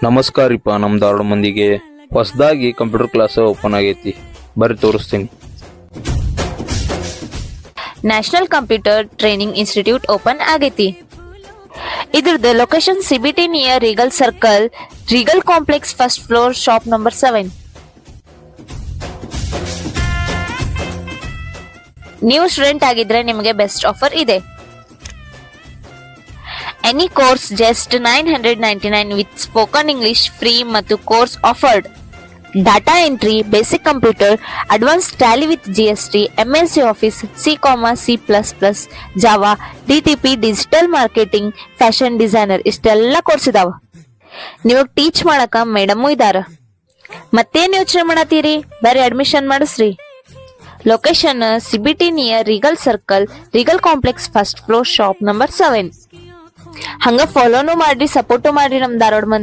ನಮಸ್ಕಾರಿಪ್ಪ, ನಮ್ ಧಾರವಾಡ ಮಂದಿಗೆ ಹೊಸದಾಗಿ ಕಂಪ್ಯೂಟರ್ ಕ್ಲಾಸ್ ಓಪನ್ ಆಗೈತಿ, ಬರ್ರಿ ತೋರಿಸ್ತೀನಿ. National computer training institute open ಆಗೈತಿ. ಇದ್ರದ್ದು location CBT near Regal circle, Regal complex, first floor, shop number 7. ನೀವು ಸ್ಟೂಡೆಂಟ್ ಆಗಿದ್ರೆ ನಿಮಗೆ ಬೆಸ್ಟ್ ಆಫರ್ ಇದೆ. Any course just 999 with spoken English free ಮತ್ತು course offered. Data entry, basic computer, advance Tally with GST, MS office, C++, Java, DTP, digital marketing, fashion designer ಇಷ್ಟೆಲ್ಲ course ಇದಾವ. ನೀವು teach ಮಾಡಕ madam ಇದಾರ. ಮತ್ತೇನ್ ಯೋಚನೆ ಮಾಡತ್ತೀರಿ, ಬರೀ ಅಡ್ಮಿಷನ್ ಮಾಡಿಸ್ರಿ. Location CBT near Regal circle, Regal complex, first floor, shop number 7. ಹಂಗ ಫಾಲೋನು ಮಾಡ್ರಿ, ಸಪೋರ್ಟು ಮಾಡ್ರಿ ನಮ್ ಧಾರವಾಡ ಮಂದಿ.